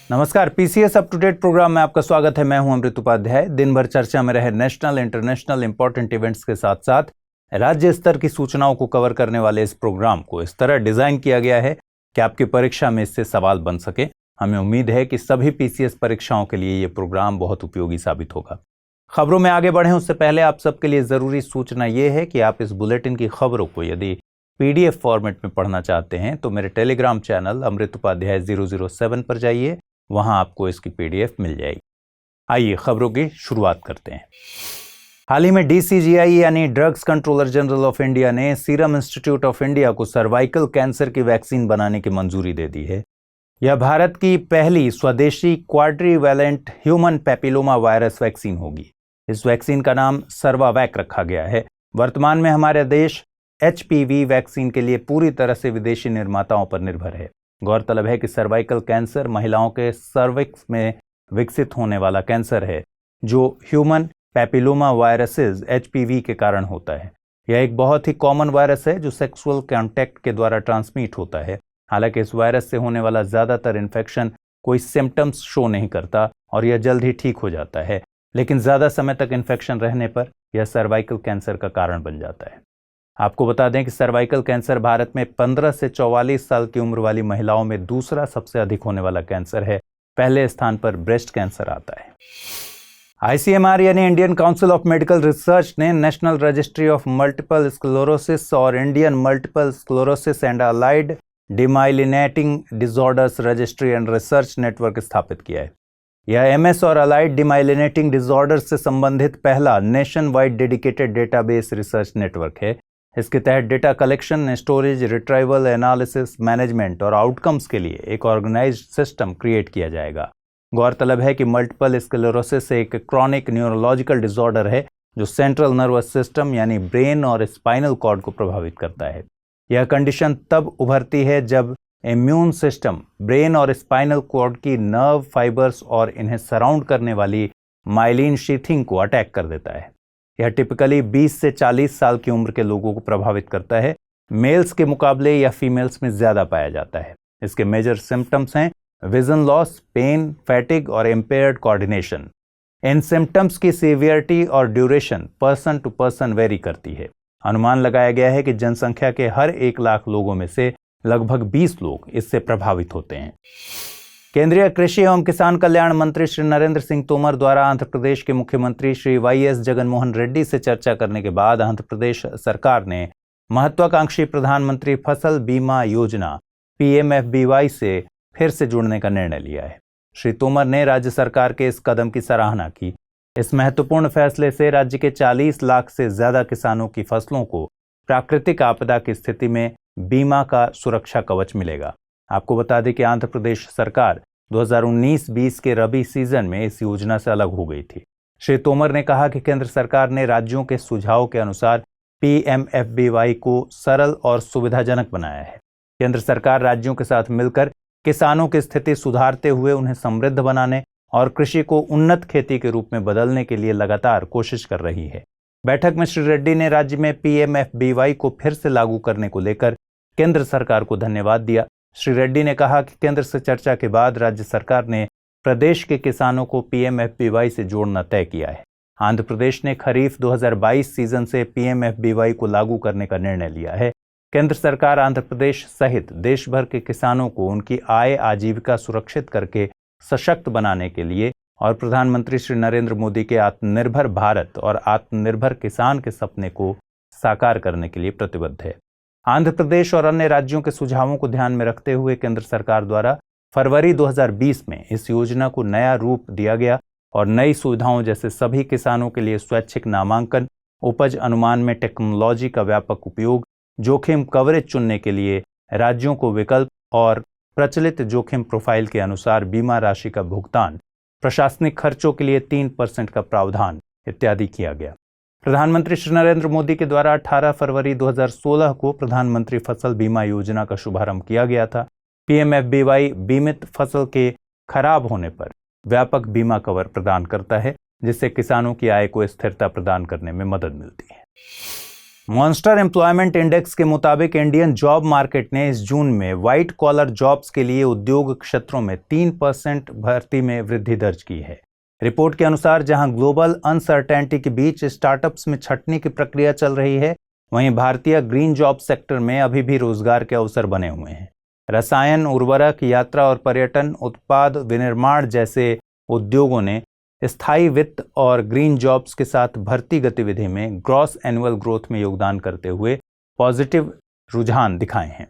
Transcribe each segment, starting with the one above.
नमस्कार, PCS up to date programme में आपका स्वागत है। मैं हूं अमृत उपाध्याय। दिन भर चर्चा में रहे नेशनल इंटरनेशनल इंपॉर्टेंट इवेंट्स के साथ साथ राज्य स्तर की सूचनाओं को कवर करने वाले इस प्रोग्राम को इस तरह डिजाइन किया गया है कि आपकी परीक्षा में इससे सवाल बन सके। हमें उम्मीद है कि सभी पीसीएस परीक्षाओं के लिए ये प्रोग्राम बहुत उपयोगी साबित होगा। खबरों में आगे बढ़ें उससे पहले आप सबके लिए जरूरी सूचना ये है कि आप इस बुलेटिन की खबरों को यदि पीडीएफ फॉर्मेट में पढ़ना चाहते हैं तो मेरे टेलीग्राम चैनल अमृत उपाध्याय 007 पर जाइए, वहां आपको इसकी पीडीएफ मिल जाएगी। आइए खबरों की शुरुआत करते हैं। हाल ही में डीसीजीआई यानी drugs controller general of India ने सीरम इंस्टीट्यूट ऑफ इंडिया को सर्वाइकल कैंसर की वैक्सीन बनाने की मंजूरी दे दी है। यह भारत की पहली स्वदेशी क्वाड्रीवैलेंट ह्यूमन पैपिलोमा वायरस वैक्सीन होगी। इस वैक्सीन का नाम सर्वावैक रखा गया है। वर्तमान में हमारे देश एचपीवी वैक्सीन के लिए पूरी तरह से विदेशी निर्माताओं पर निर्भर है। गौरतलब है कि सर्वाइकल कैंसर महिलाओं के सर्विक्स में विकसित होने वाला कैंसर है जो ह्यूमन पैपिलोमा वायरसेस एचपीवी के कारण होता है। यह एक बहुत ही कॉमन वायरस है जो सेक्सुअल कांटेक्ट के द्वारा ट्रांसमिट होता है। हालांकि इस वायरस से होने वाला ज्यादातर इन्फेक्शन कोई सिम्टम्स शो नहीं करता और यह जल्द ही ठीक हो जाता है, लेकिन ज्यादा समय तक इन्फेक्शन रहने पर यह सर्वाइकल कैंसर का कारण बन जाता है। आपको बता दें कि सर्वाइकल कैंसर भारत में 15 से 44 साल की उम्र वाली महिलाओं में दूसरा सबसे अधिक होने वाला कैंसर है। पहले स्थान पर ब्रेस्ट कैंसर आता है। आईसीएमआर यानी Indian council of medical research ने national registry of multiple sclerosis और Indian multiple sclerosis and allied demyelinating disorders registry and research network स्थापित किया है। यह एमएस और अलाइड डिमाइलिनेटिंग डिसऑर्डर्स से संबंधित पहला nation wide dedicated database research network है। इसके तहत data collection, storage, retrieval, analysis, management और आउटकम्स के लिए एक ऑर्गेनाइज्ड सिस्टम क्रिएट किया जाएगा। गौरतलब है कि मल्टीपल स्क्लेरोसिस एक क्रॉनिक न्यूरोलॉजिकल डिसऑर्डर है जो सेंट्रल नर्वस सिस्टम यानी ब्रेन और स्पाइनल कॉर्ड को प्रभावित करता है। यह कंडीशन तब उभरती है जब इम्यून सिस्टम ब्रेन और स्पाइनल कॉर्ड की नर्व फाइबर्स और इन्हें सराउंड करने वाली माइलिन शीथिंग को अटैक कर देता है। यह टिपिकली 20 से 40 साल की उम्र के लोगों को प्रभावित करता है। मेल्स के मुकाबले या फीमेल्स में ज्यादा पाया जाता है। इसके मेजर सिम्टम्स हैं विजन लॉस, पेन, फैटिग और इम्पेयर्ड कोऑर्डिनेशन। इन सिम्टम्स की सीवियरिटी और duration person to person vary करती है। अनुमान लगाया गया है कि जनसंख्या के हर 1 लाख लोगों में से लगभग 20 लोग इससे प्रभावित होते हैं। केंद्रीय कृषि एवं किसान कल्याण मंत्री श्री नरेंद्र सिंह तोमर द्वारा आंध्र प्रदेश के मुख्यमंत्री श्री वाईएस जगनमोहन रेड्डी से चर्चा करने के बाद आंध्र प्रदेश सरकार ने महत्वाकांक्षी प्रधानमंत्री फसल बीमा योजना पीएमएफबीवाई से फिर से जुड़ने का निर्णय लिया है। श्री तोमर ने राज्य सरकार के इस कदम की सराहना की। इस महत्वपूर्ण फैसले से राज्य के 40 लाख से ज्यादा किसानों की फसलों को प्राकृतिक आपदा की स्थिति में बीमा का सुरक्षा कवच मिलेगा। आपको बता दें कि आंध्र प्रदेश सरकार 2019-20 के रबी सीजन में इस योजना से अलग हो गई थी। श्री तोमर ने कहा कि केंद्र सरकार ने राज्यों के सुझाव के अनुसार पीएमएफबीवाई को सरल और सुविधाजनक बनाया है। केंद्र सरकार राज्यों के साथ मिलकर किसानों की स्थिति सुधारते हुए उन्हें समृद्ध बनाने और कृषि को उन्नत खेती के रूप में बदलने के लिए लगातार कोशिश कर रही है। बैठक में श्री रेड्डी ने राज्य में पीएमएफबीवाई को फिर से लागू करने को लेकर केंद्र सरकार को धन्यवाद दिया। श्री रेड्डी ने कहा कि केंद्र से चर्चा के बाद राज्य सरकार ने प्रदेश के किसानों को पीएमएफबीवाई से जोड़ना तय किया है। आंध्र प्रदेश ने खरीफ 2022 सीजन से पीएमएफबीवाई को लागू करने का निर्णय लिया है। केंद्र सरकार आंध्र प्रदेश सहित देश भर के किसानों को उनकी आय आजीविका सुरक्षित करके सशक्त बनाने के लिए और प्रधानमंत्री श्री नरेंद्र मोदी के आत्मनिर्भर भारत और आत्मनिर्भर किसान के सपने को साकार करने के लिए प्रतिबद्ध है। आंध्र प्रदेश और अन्य राज्यों के सुझावों को ध्यान में रखते हुए केंद्र सरकार द्वारा फरवरी 2020 में इस योजना को नया रूप दिया गया और नई सुविधाओं जैसे सभी किसानों के लिए स्वैच्छिक नामांकन, उपज अनुमान में टेक्नोलॉजी का व्यापक उपयोग, जोखिम कवरेज चुनने के लिए राज्यों को विकल्प और प्रचलित जोखिम प्रोफाइल के अनुसार बीमा राशि का भुगतान, प्रशासनिक खर्चों के लिए 3% का प्रावधान इत्यादि किया गया। प्रधानमंत्री श्री नरेंद्र मोदी के द्वारा 18 फरवरी 2016 को प्रधानमंत्री फसल बीमा योजना का शुभारंभ किया गया था। पीएमएफबीवाई बीमित फसल के खराब होने पर व्यापक बीमा कवर प्रदान करता है, जिससे किसानों की आय को स्थिरता प्रदान करने में मदद मिलती है। मॉन्स्टर एम्प्लॉयमेंट इंडेक्स के मुताबिक इंडियन जॉब मार्केट ने इस जून में व्हाइट कॉलर जॉब्स के लिए उद्योग क्षेत्रों में 3% भर्ती में वृद्धि दर्ज की है। रिपोर्ट के अनुसार जहां ग्लोबल अनसर्टेनिटी के बीच स्टार्टअप्स में छंटनी की प्रक्रिया चल रही है, वहीं भारतीय ग्रीन जॉब सेक्टर में अभी भी रोजगार के अवसर बने हुए हैं। रसायन, उर्वरक, यात्रा और पर्यटन, उत्पाद विनिर्माण जैसे उद्योगों ने स्थायी वित्त और ग्रीन जॉब्स के साथ भर्ती गतिविधि में ग्रॉस एनुअल ग्रोथ में योगदान करते हुए पॉजिटिव रुझान दिखाए हैं।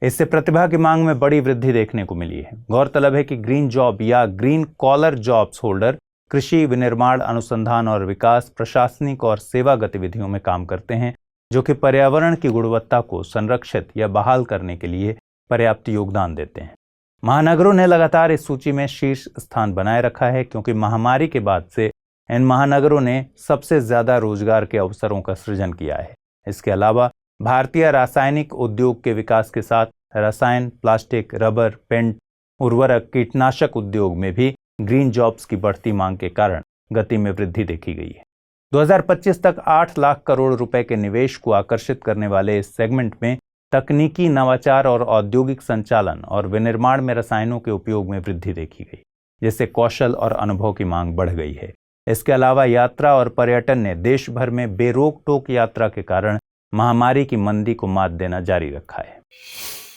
इससे प्रतिभा की मांग में बड़ी वृद्धि देखने को मिली है। गौरतलब है कि ग्रीन जॉब या ग्रीन कॉलर जॉब्स होल्डर कृषि, विनिर्माण, अनुसंधान और विकास, प्रशासनिक और सेवा गतिविधियों में काम करते हैं, जो कि पर्यावरण की गुणवत्ता को संरक्षित या बहाल करने के लिए पर्याप्त योगदान देते हैं। महानगरों ने लगातार इस सूची में शीर्ष स्थान बनाए रखा है, क्योंकि महामारी के बाद से इन महानगरों ने सबसे ज्यादा रोजगार के अवसरों का सृजन किया है। इसके अलावा भारतीय रासायनिक उद्योग के विकास के साथ रसायन, प्लास्टिक, रबर, पेंट, उर्वरक, कीटनाशक उद्योग में भी ग्रीन जॉब्स की बढ़ती मांग के कारण गति में वृद्धि देखी गई है। 2025 तक 8 लाख करोड़ रुपए के निवेश को आकर्षित करने वाले इस सेगमेंट में तकनीकी नवाचार और औद्योगिक संचालन और विनिर्माण में रसायनों के उपयोग में वृद्धि देखी गई, जिससे कौशल और अनुभव की मांग बढ़ गई है। इसके अलावा यात्रा और पर्यटन ने देश भर में बेरोक टोक यात्रा के कारण महामारी की मंदी को मात देना जारी रखा है।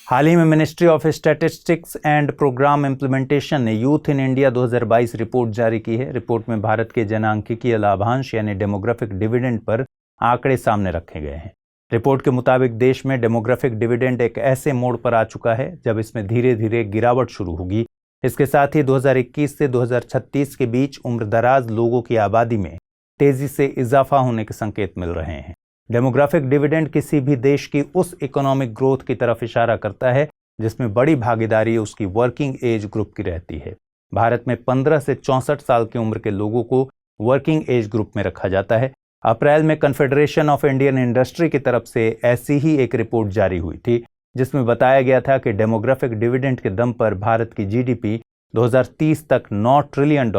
हाल ही में ministry of statistics and programme implementation ने यूथ इन इंडिया 2022 रिपोर्ट जारी की है। रिपोर्ट में भारत के जनांकिकीय लाभांश यानी डेमोग्राफिक डिविडेंड पर आंकड़े सामने रखे गए हैं। रिपोर्ट के मुताबिक देश में डेमोग्राफिक डिविडेंड एक ऐसे मोड़ पर आ चुका है जब इसमें धीरे धीरे गिरावट शुरू होगी। इसके साथ ही 2021 से 2036 के बीच उम्रदराज लोगों की आबादी में तेजी से इजाफा होने के संकेत मिल रहे हैं। डेमोग्राफिक डिविडेंड किसी भी देश की उस इकोनॉमिक ग्रोथ की तरफ इशारा करता है जिसमें बड़ी भागीदारी उसकी वर्किंग एज ग्रुप की रहती है। भारत में 15 से 64 साल की उम्र के लोगों को वर्किंग एज ग्रुप में रखा जाता है। अप्रैल में कन्फेडरेशन ऑफ इंडियन इंडस्ट्री की तरफ से ऐसी ही एक रिपोर्ट जारी हुई थी, जिसमें बताया गया था कि डेमोग्राफिक डिविडेंड के दम पर भारत की जीडीपी 2030 तक $9 ट्रिलियन,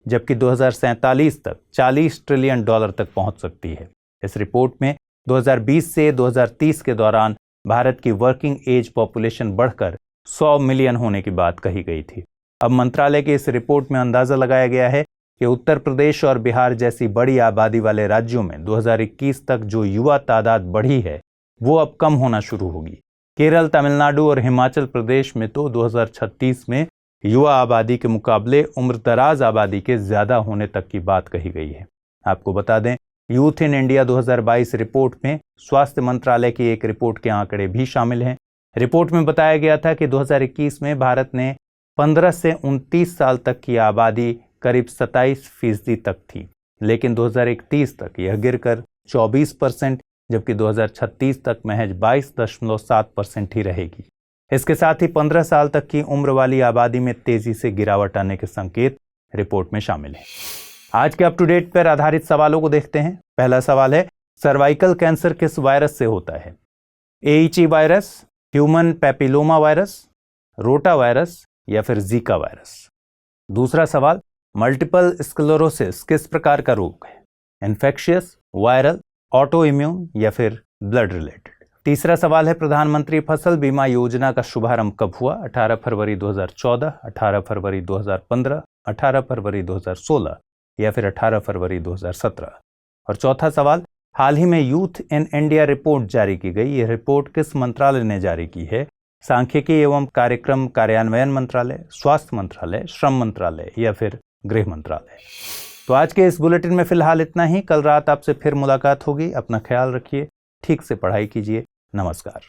जबकि 2047 तक $40 ट्रिलियन तक पहुंच सकती है। इस रिपोर्ट में 2020 से 2030 के दौरान भारत की वर्किंग एज पॉपुलेशन बढ़कर 100 मिलियन होने की बात कही गई थी। अब मंत्रालय की इस रिपोर्ट में अंदाजा लगाया गया है कि उत्तर प्रदेश और बिहार जैसी बड़ी आबादी वाले राज्यों में 2021 तक जो युवा तादाद बढ़ी है वो अब कम होना शुरू होगी। केरल, तमिलनाडु और हिमाचल प्रदेश में तो 2036 में युवा आबादी के मुकाबले उम्रदराज आबादी के ज्यादा होने तक की बात कही गई है। आपको बता दें, यूथ इन इंडिया 2022 रिपोर्ट में स्वास्थ्य मंत्रालय की एक रिपोर्ट के आंकड़े भी शामिल हैं। रिपोर्ट में बताया गया था कि 2021 में भारत ने 15 से 29 साल तक की आबादी करीब 27% तक थी, लेकिन 2031 तक यह गिरकर 24%, जबकि 2036 तक महज 22.7% ही रहेगी। इसके साथ ही 15 साल तक की उम्र वाली आबादी में तेजी से गिरावट आने के संकेत रिपोर्ट में शामिल हैं। आज के अप टू डेट पर आधारित सवालों को देखते हैं। पहला सवाल है, सर्वाइकल कैंसर किस वायरस से होता है? एईची virus, human papilloma virus, rota virus या फिर जीका वायरस? दूसरा सवाल, मल्टीपल स्क्लेरोसिस किस प्रकार का रोग है? इन्फेक्शियस, वायरल, ऑटो इम्यून या फिर ब्लड रिलेटेड? तीसरा सवाल है, प्रधानमंत्री फसल बीमा योजना का शुभारंभ कब हुआ? 18 फरवरी 2014, 18 फरवरी 2015, 18 फरवरी 2016 या फिर 18 फरवरी 2017? और चौथा सवाल, हाल ही में यूथ इन इंडिया रिपोर्ट जारी की गई। यह रिपोर्ट किस मंत्रालय ने जारी की है? सांख्यिकी एवं कार्यक्रम कार्यान्वयन मंत्रालय, स्वास्थ्य मंत्रालय, श्रम मंत्रालय या फिर गृह मंत्रालय? तो आज के इस बुलेटिन में फिलहाल इतना ही। कल रात आपसे फिर मुलाकात होगी। अपना ख्याल रखिए, ठीक से पढ़ाई कीजिए। नमस्कार।